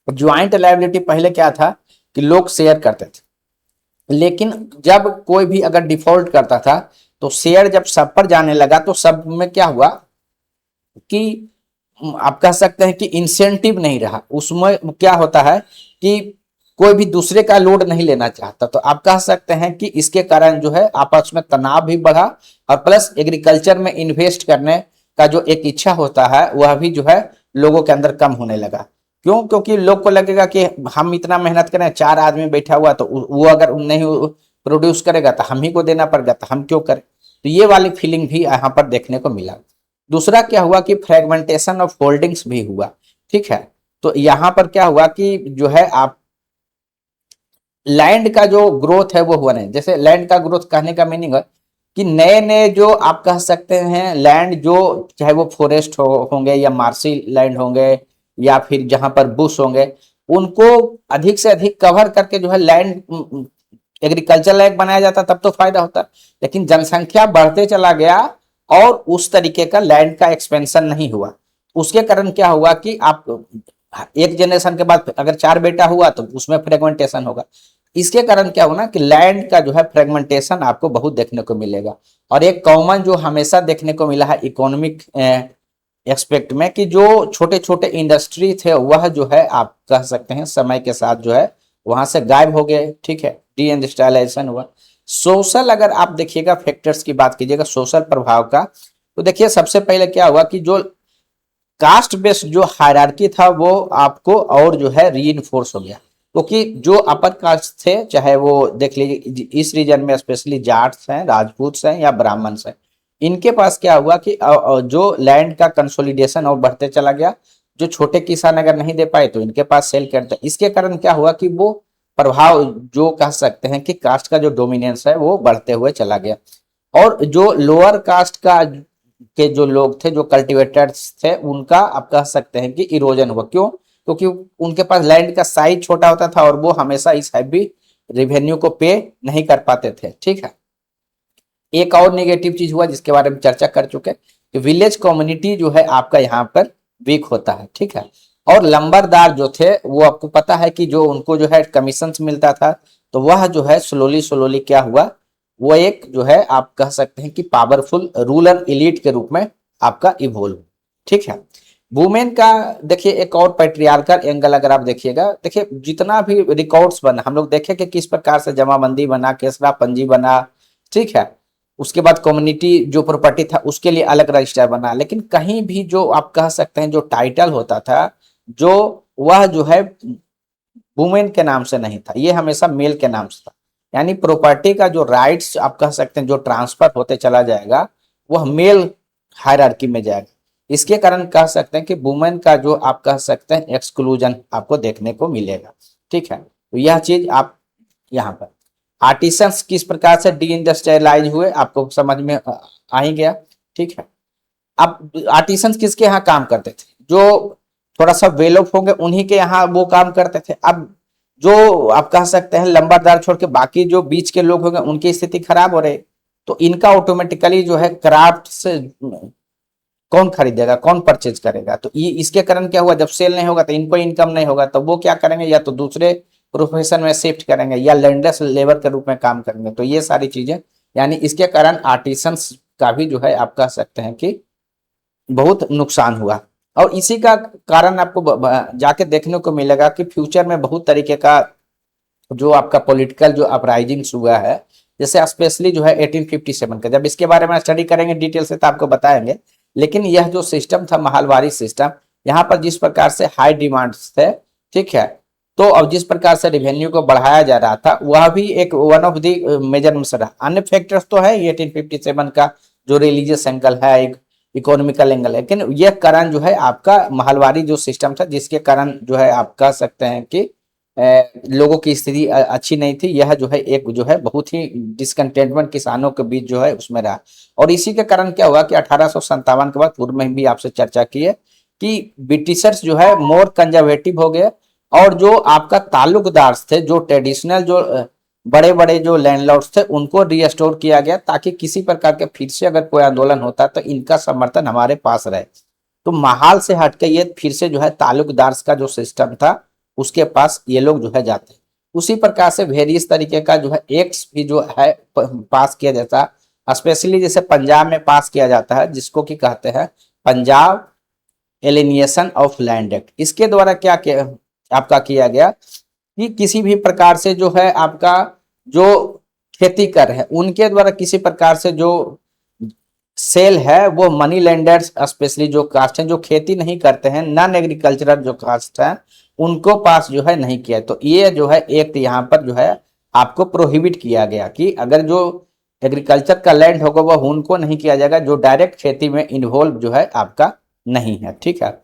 ज्वाइंट लायबिलिटी पहले क्या था कि लोग शेयर करते थे, लेकिन जब कोई भी अगर डिफॉल्ट करता था तो शेयर जब सब पर जाने लगा तो सब में क्या हुआ कि आप कह सकते हैं कि इंसेंटिव नहीं रहा। उसमें क्या होता है कि कोई भी दूसरे का लोड नहीं लेना चाहता, तो आप कह सकते हैं कि इसके कारण जो है आपस में तनाव भी बढ़ा और प्लस एग्रीकल्चर में इन्वेस्ट करने का जो एक इच्छा होता है वह भी जो है लोगों के अंदर कम होने लगा। क्यों? क्योंकि लोग को लगेगा कि हम इतना मेहनत करें, 4 आदमी बैठा हुआ, तो वो अगर नहीं प्रोड्यूस करेगा तो हम ही को देना पड़ेगा, तो हम क्यों करें? तो ये वाली फीलिंग भी यहाँ पर देखने को मिला। दूसरा क्या हुआ कि फ्रेगमेंटेशन ऑफ होल्डिंग्स भी हुआ, ठीक है। तो यहाँ पर क्या हुआ कि जो है आप लैंड का जो ग्रोथ है वो हुआ नहीं। जैसे लैंड का ग्रोथ कहने का मीनिंग है कि नए नए जो आप कह सकते हैं लैंड, जो चाहे वो फॉरेस्ट होंगे या मार्शी लैंड होंगे या फिर जहां पर बुश होंगे, उनको अधिक से अधिक कवर करके जो है लैंड एग्रीकल्चर लायक बनाया जाता, तब तो फायदा होता। लेकिन जनसंख्या बढ़ते चला गया और उस तरीके का लैंड का एक्सपेंशन नहीं हुआ। उसके कारण क्या हुआ कि आप एक जनरेशन के बाद अगर 4 बेटा हुआ तो उसमें फ्रेगमेंटेशन होगा। इसके कारण क्या होना कि लैंड का जो है फ्रेगमेंटेशन आपको बहुत देखने को मिलेगा। और एक कॉमन जो हमेशा देखने को मिला है इकोनॉमिक एक्सपेक्ट में, कि जो छोटे छोटे इंडस्ट्री थे वह जो है आप कह सकते हैं समय के साथ जो है वहां से गायब हो गए, ठीक है, डी इंडस्ट्रियलाइजेशन हुआ। सोशल अगर आप देखिएगा फैक्टर्स की बात कीजिएगा सोशल प्रभाव का, तो देखिए सबसे पहले क्या हुआ कि जो कास्ट बेस्ड जो हायरार्की था वो आपको और जो है रीइंफोर्स हो गया। क्योंकि जो अपर कास्ट थे, चाहे वो देख लीजिए इस रीजन में स्पेशली जाट्स हैं, राजपूत हैं या ब्राह्मण्स हैं, इनके पास क्या हुआ कि जो लैंड का कंसोलिडेशन और बढ़ते चला गया। जो छोटे किसान अगर नहीं दे पाए तो इनके पास सेल करते। इसके कारण क्या हुआ कि वो प्रभाव जो कह सकते हैं कि कास्ट का जो डोमिनेंस है वो बढ़ते हुए चला गया। और जो लोअर कास्ट का के जो लोग थे, जो कल्टिवेटर्स थे, उनका आप कह सकते हैं कि इरोजन हुआ। क्यों? क्योंकि उनके पास लैंड का साइज छोटा होता था और वो हमेशा इस हैवी रेवेन्यू को पे नहीं कर पाते थे, ठीक है। एक और नेगेटिव चीज हुआ जिसके बारे में चर्चा कर चुके कि विलेज कम्युनिटी जो है आपका यहाँ पर वीक होता है, ठीक है। और लंबरदार जो थे वो आपको पता है कि जो उनको जो है कमीशन मिलता था, तो वह जो है स्लोली स्लोली क्या हुआ, वो एक जो है आप कह सकते हैं कि पावरफुल रूरल एलिट के रूप में आपका इवोल्व, ठीक है। वुमेन का देखिए एक और पैट्रियार्कल एंगल अगर आप देखिएगा, देखिए जितना भी रिकॉर्ड्स बना हम लोग देखे कि किस प्रकार से जमाबंदी बना, केसरा पंजी बना, ठीक है। उसके बाद कम्युनिटी जो प्रॉपर्टी था उसके लिए अलग रजिस्टर बना, लेकिन कहीं भी जो आप कह सकते हैं जो टाइटल होता था, जो वह जो है वुमेन के नाम से नहीं था, ये हमेशा मेल के नाम से था। यानी प्रॉपर्टी का जो राइट्स आप कह सकते हैं जो ट्रांसफर होते चला जाएगा वह मेल हायरार्की में जाएगा। इसके कारण कह सकते हैं कि वुमेन का जो आप कह सकते हैं एक्सक्लूजन आपको देखने को मिलेगा, ठीक है। तो यह चीज आप यहाँ पर आर्टिसंस किस प्रकार से डी इंडस्ट्रियलाइज हुए आपको समझ में आ ही गया, ठीक है। अब आर्टिसंस किसके यहाँ काम करते थे? जो थोड़ा सा वेल ऑफ होंगे उन्हीं के यहाँ वो काम करते थे। अब जो आप कह सकते हैं लंबरदार छोड़ के बाकी जो बीच के लोग होंगे उनकी स्थिति खराब हो रही, तो इनका ऑटोमेटिकली जो है क्राफ्ट से कौन खरीदेगा, कौन परचेज करेगा? तो ये इसके कारण क्या हुआ, जब सेल नहीं होगा तो इनको इनकम नहीं होगा, तो वो क्या करेंगे, या तो दूसरे प्रोफेशन में शिफ्ट करेंगे या लैंडलेस लेबर के रूप में काम करेंगे। तो ये सारी चीजें यानी इसके कारण आर्टिसंस का भी जो है आप कह सकते हैं कि बहुत नुकसान हुआ। और इसी का कारण आपको जाके देखने को मिलेगा कि फ्यूचर में बहुत तरीके का जो आपका पॉलिटिकल जो अपराइजिंग्स हुआ है, जैसे स्पेशली जो है 1857 का, जब इसके बारे में स्टडी करेंगे डिटेल से तो आपको बताएंगे। लेकिन यह जो सिस्टम था महलवारी सिस्टम, यहाँ पर जिस प्रकार से हाई डिमांड्स थे, ठीक है, तो अब जिस प्रकार से रेवेन्यू को बढ़ाया जा रहा था वह भी एक वन ऑफ द मेजरमेंट्स रहा। अन्य फैक्टर्स तो है 1857 का जो रिलीजियस एंगल है, एक इकोनॉमिकल एंगल है, लेकिन यह कारण जो है आपका महलवारी जो सिस्टम था जिसके कारण जो है आप कह सकते हैं कि लोगों की स्थिति अच्छी नहीं थी। यह जो है एक जो है बहुत ही डिसकंटेंटमेंट किसानों के बीच जो है उसमें रहा। और इसी के कारण क्या हुआ कि 1857 के बाद पूर्व में भी आपसे चर्चा की है कि ब्रिटिशर्स जो है मोर कंजर्वेटिव हो गए, और जो आपका ताल्लुकदार थे, जो ट्रेडिशनल जो बड़े बड़े जो लैंडलॉर्ड्स थे, उनको रिस्टोर किया गया ताकि किसी प्रकार के फिर से अगर कोई आंदोलन होता तो इनका समर्थन हमारे पास रहे। तो महाल से हटके ये फिर से जो है ताल्लुकदार का जो सिस्टम था उसके पास ये लोग जो है जाते। उसी प्रकार से वेरियस तरीके का जो है एक्ट्स भी जो है पास किया जाता है, स्पेशली जैसे पंजाब में पास किया जाता है जिसको कि कहते हैं Punjab alienation of land act. इसके द्वारा क्या किया आपका किया गया कि किसी भी प्रकार से जो है आपका जो खेती कर रहे हैं उनके द्वारा किसी प्रकार से जो सेल है वो मनी लेंडर्स, स्पेशली जो कास्ट हैं जो खेती नहीं करते हैं, नॉन एग्रीकल्चरल जो कास्ट हैं उनको पास जो है नहीं किया। तो ये जो है एक यहाँ पर जो है आपको प्रोहिबिट किया गया कि अगर जो एग्रीकल्चर का लैंड होगा वह उनको नहीं किया जाएगा जो डायरेक्ट खेती में इन्वॉल्व जो है आपका नहीं है, ठीक है।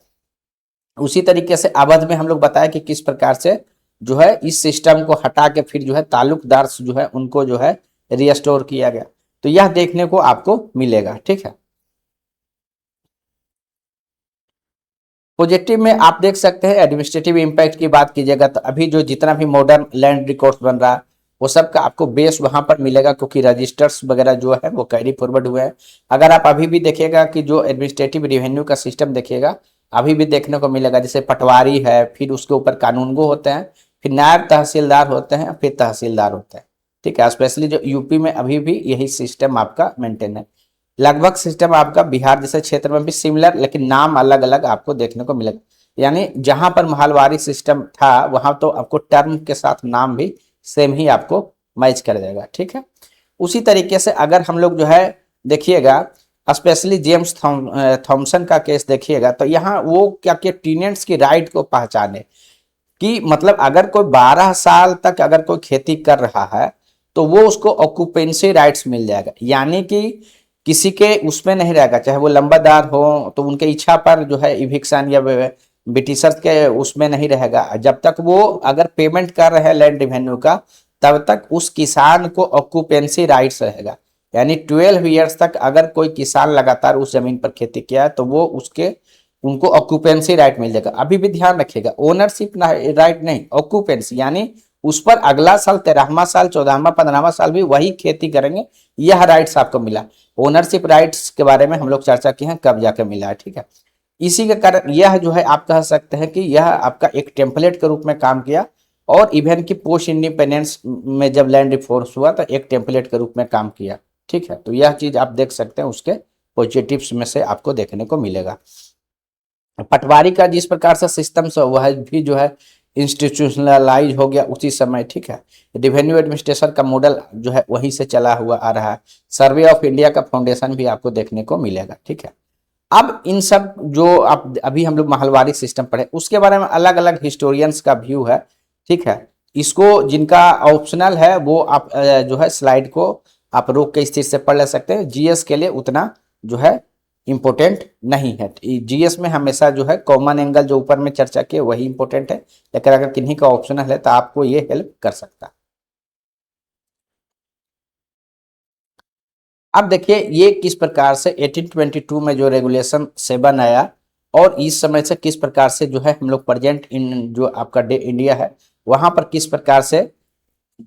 उसी तरीके से अवध में हम लोग बताया कि किस प्रकार से जो है इस सिस्टम को हटा के फिर जो है ताल्लुकदार जो है उनको जो है रिस्टोर किया गया। तो यह देखने को आपको मिलेगा, ठीक है। पॉजिटिव में आप देख सकते हैं एडमिनिस्ट्रेटिव इम्पैक्ट की बात कीजिएगा तो अभी जो जितना भी मॉडर्न लैंड रिकॉर्ड्स बन रहा है वो सब का आपको बेस वहां पर मिलेगा क्योंकि रजिस्टर्स वगैरह जो है वो कैरी फॉरवर्ड हुए हैं। अगर आप अभी भी देखिएगा कि जो एडमिनिस्ट्रेटिव रेवेन्यू का सिस्टम देखिएगा अभी भी देखने को मिलेगा, जैसे पटवारी है, फिर उसके ऊपर कानूनगो होते हैं, फिर नायब तहसीलदार होते हैं, फिर तहसीलदार होते हैं, ठीक है। स्पेशली जो यूपी में अभी भी यही सिस्टम आपका मेंटेन है। लगभग सिस्टम आपका बिहार जैसे क्षेत्र में भी सिमिलर, लेकिन नाम अलग अलग आपको देखने को मिलेगा। यानी जहां पर महलवारी सिस्टम था वहां तो आपको टर्म के साथ नाम भी सेम ही आपको मैच कर जाएगा, ठीक है। उसी तरीके से अगर हम लोग जो है देखिएगा स्पेशली जेम्स थॉमसन का केस देखिएगा तो यहाँ वो क्या किया, टीनेंट्स की राइट को पहचाने कि मतलब अगर कोई 12 साल तक अगर कोई खेती कर रहा है तो वो उसको ऑक्यूपेंसी राइट्स मिल जाएगा। यानी कि किसी के उसमें नहीं रहेगा, चाहे वो लंबादार हो तो उनके इच्छा पर जो है इविक्शन या ब्रिटिशर्स के उसमें नहीं रहेगा। जब तक वो अगर पेमेंट कर रहे हैं लैंड रिवेन्यू का तब तक उस किसान को ऑक्यूपेंसी राइट्स रहेगा। यानी 12 ईयर्स तक अगर कोई किसान लगातार उस जमीन पर खेती किया है तो वो उसके उनको ऑक्यूपेंसी राइट मिल जाएगा। अभी भी ध्यान रखिएगा ओनरशिप राइट नहीं, ऑक्यूपेंसी, यानी उस पर अगला साल 13वां साल 14वां 15वां साल भी वही खेती करेंगे, यह राइट्स आपको मिला। ओनरशिप राइट्स के बारे में हम लोग चर्चा की है कब जाकर मिला है, ठीक है। इसी के कारण यह जो है आप कह सकते हैं कि यह आपका एक टेम्पलेट के रूप में काम किया और इवन की पोस्ट इंडिपेंडेंस में जब लैंड रिफॉर्म्स हुआ तो एक टेम्पलेट के रूप में काम किया, ठीक है। तो यह चीज आप देख सकते हैं उसके पॉजिटिव्स में से आपको देखने को मिलेगा। पटवारी का जिस प्रकार से सिस्टम से वह भी जो है इंस्टीट्यूशनलाइज हो गया उसी समय, ठीक है। रेवेन्यू एडमिनिस्ट्रेशन का मॉडल जो है वहीं से चला हुआ आ रहा है। सर्वे ऑफ इंडिया का फाउंडेशन भी आपको देखने को मिलेगा, ठीक है। अब इन सब जो आप अभी हम लोग महलवारी सिस्टम पढ़े उसके बारे में अलग अलग हिस्टोरियंस का व्यू है, ठीक है। इसको जिनका ऑप्शनल है वो आप जो है स्लाइड को आप रोक के स्थिति से पढ़ ले सकते हैं। जीएस के लिए उतना जो है इंपॉर्टेंट नहीं है। जीएस में हमेशा जो है कॉमन एंगल जो ऊपर में चर्चा किए वही इंपॉर्टेंट है, लेकिन अगर किन्हीं का ऑप्शनल है तो आपको ये हेल्प कर सकता है। अब देखिए ये किस प्रकार से 1822 में जो रेगुलेशन 7 आया और इस समय से किस प्रकार से जो है हम लोग प्रेजेंट इन जो आपका इंडिया है वहां पर किस प्रकार से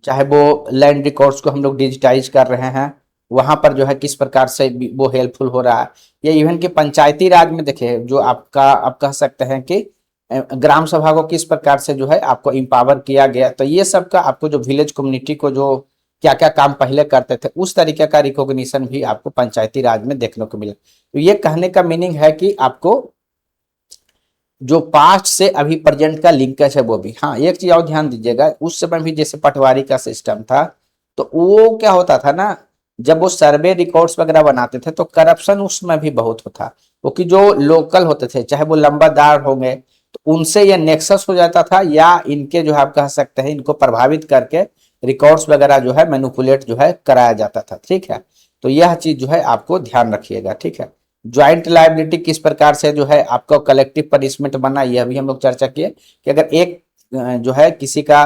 चाहे वो लैंड रिकॉर्ड्स को हम लोग डिजिटाइज कर रहे हैं, वहां पर जो है किस प्रकार से वो हेल्पफुल हो रहा है। या इवन कि पंचायती राज में देखिए जो आपका आप कह सकते हैं कि ग्राम सभा को किस प्रकार से जो है आपको इम्पावर किया गया। तो ये सब का आपको जो विलेज कम्युनिटी को जो क्या क्या काम पहले करते थे उस तरीके का रिकॉग्निशन भी आपको पंचायती राज में देखने को मिला। तो ये कहने का मीनिंग है कि आपको जो पास्ट से अभी प्रेजेंट का लिंकेज है वो भी, हाँ एक चीज और ध्यान दीजिएगा, उस समय भी जैसे पटवारी का सिस्टम था तो वो क्या होता था ना, जब वो सर्वे रिकॉर्ड्स वगैरह बनाते थे तो करप्शन उसमें भी बहुत होता, क्योंकि जो लोकल होते थे चाहे वो लंबादार होंगे तो उनसे ये नेक्सस हो जाता था या इनके जो है आप कह सकते हैं इनको प्रभावित करके रिकॉर्ड्स वगैरह जो है मैनिपुलेट जो है कराया जाता था, ठीक है। तो यह चीज जो है आपको ध्यान रखिएगा, ठीक है। ज्वाइंट लायबिलिटी किस प्रकार से जो है आपको कलेक्टिव पनिशमेंट बना, यह भी हम लोग चर्चा किए कि अगर एक जो है किसी का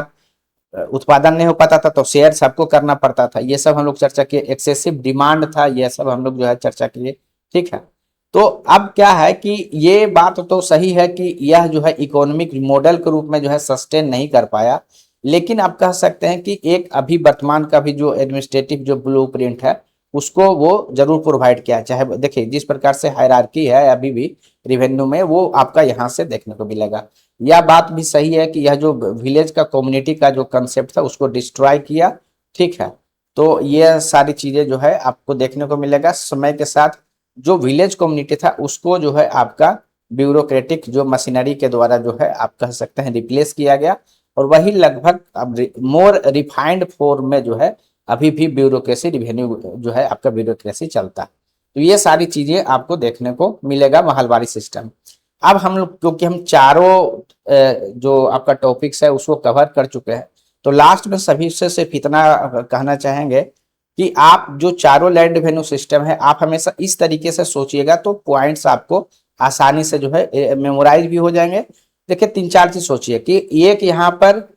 उत्पादन नहीं हो पाता था तो शेयर सबको करना पड़ता था, ये सब हम लोग चर्चा किए। एक्सेसिव डिमांड था, यह सब हम लोग जो है चर्चा किए, ठीक है। तो अब क्या है कि ये बात तो सही है कि यह जो है इकोनॉमिक मॉडल के रूप में जो है सस्टेन नहीं कर पाया, लेकिन आप कह सकते हैं कि एक अभी वर्तमान का भी जो एडमिनिस्ट्रेटिव जो ब्लूप्रिंट है उसको वो जरूर प्रोवाइड किया। चाहे देखिए जिस प्रकार से हायरार्की है अभी भी रिवेन्यू में वो आपका यहाँ से देखने को मिलेगा। यह बात भी सही है कि यह जो विलेज का कम्युनिटी का जो कंसेप्ट था उसको डिस्ट्रॉय किया, ठीक है। तो ये सारी चीजें जो है आपको देखने को मिलेगा। समय के साथ जो विलेज कम्युनिटी था उसको जो है आपका ब्यूरोक्रेटिक जो मशीनरी के द्वारा जो है आप कह सकते हैं रिप्लेस किया गया और वही लगभग अब मोर रिफाइंड फॉर्म में जो है अभी भी ब्यूरोक्रेसी रिवेन्यू जो है आपका ब्यूरोक्रेसी चलता है। तो ये सारी चीजें आपको देखने को मिलेगा महलबारी सिस्टम। अब हम लोग क्योंकि हम चारों जो आपका टॉपिक्स है उसको कवर कर चुके हैं, तो लास्ट में सभी से सिर्फ इतना कहना चाहेंगे कि आप जो चारों लैंड रेवेन्यू सिस्टम है आप हमेशा इस तरीके से सोचिएगा, तो पॉइंट्स आपको आसानी से जो है मेमोराइज भी हो जाएंगे। देखिए 3-4 चीज सोचिए कि एक यहाँ पर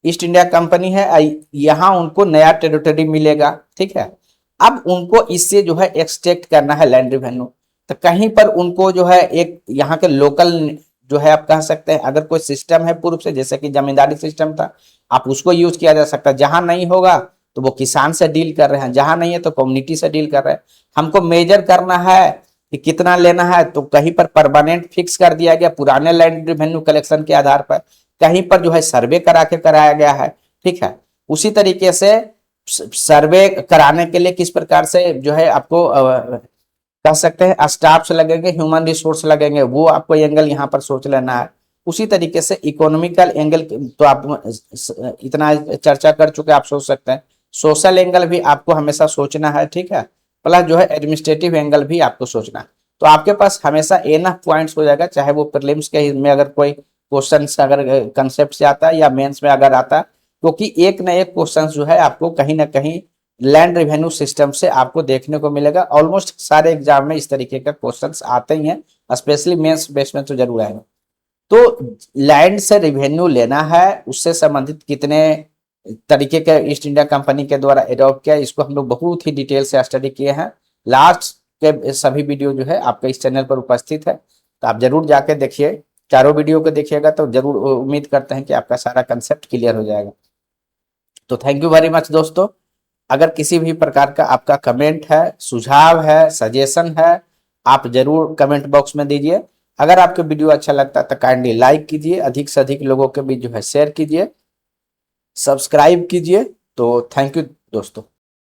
ईस्ट इंडिया कंपनी है, यहाँ उनको नया टेरिटरी मिलेगा, ठीक है। अब उनको इससे जो है एक्सट्रैक्ट करना है लैंड रेवेन्यू, तो कहीं पर उनको जो है एक यहाँ के लोकल जो है आप कह सकते हैं अगर कोई सिस्टम है पूर्व से, जैसे कि जमींदारी सिस्टम था, आप उसको यूज किया जा सकता है। जहां नहीं होगा तो वो किसान से डील कर रहे हैं, जहां नहीं है तो कम्युनिटी से डील कर रहे हैं। हमको मेजर करना है कि कितना लेना है, तो कहीं पर परमानेंट फिक्स कर दिया गया पुराने लैंड रेवेन्यू कलेक्शन के आधार पर, कहीं पर जो है सर्वे करा के कराया गया है, ठीक है। उसी तरीके से सर्वे कराने के लिए किस प्रकार से जो है आपको कह सकते हैं स्टाफ्स लगेंगे, ह्यूमन रिसोर्स लगेंगे, वो आपको एंगल यहाँ पर सोच लेना है। उसी तरीके से इकोनॉमिकल एंगल तो आप इतना चर्चा कर चुके, आप सोच सकते हैं। सोशल एंगल भी आपको हमेशा सोचना है, ठीक है। प्लस जो है एडमिनिस्ट्रेटिव एंगल भी आपको सोचना है। तो आपके पास हमेशा एनफ पॉइंट्स हो जाएगा, चाहे वो प्रीलिम्स के में अगर कोई क्वेश्चन अगर कंसेप्ट से आता है या मेंस में अगर आता है, क्योंकि एक ना एक क्वेश्चन जो है आपको कहीं ना कहीं लैंड रेवेन्यू सिस्टम से आपको देखने को मिलेगा। ऑलमोस्ट सारे एग्जाम में इस तरीके का क्वेश्चंस आते ही हैं, स्पेशली मेंस बेस में तो जरूर आएंगे। तो लैंड से रेवेन्यू लेना है, उससे संबंधित कितने तरीके के ईस्ट इंडिया कंपनी के द्वारा एडॉप्ट किया, इसको हम लोग बहुत ही डिटेल से स्टडी किए हैं। लास्ट के सभी वीडियो जो है आपके इस चैनल पर उपस्थित है, तो आप जरूर जाके देखिए, चारों वीडियो को देखिएगा तो जरूर उम्मीद करते हैं कि आपका सारा कंसेप्ट क्लियर हो जाएगा। तो थैंक यू वेरी मच दोस्तों। अगर किसी भी प्रकार का आपका कमेंट है, सुझाव है, सजेशन है, आप जरूर कमेंट बॉक्स में दीजिए। अगर आपको वीडियो अच्छा लगता है तो काइंडली लाइक कीजिए, अधिक से अधिक लोगों के बीच जो है शेयर कीजिए, सब्सक्राइब कीजिए। तो थैंक यू दोस्तों।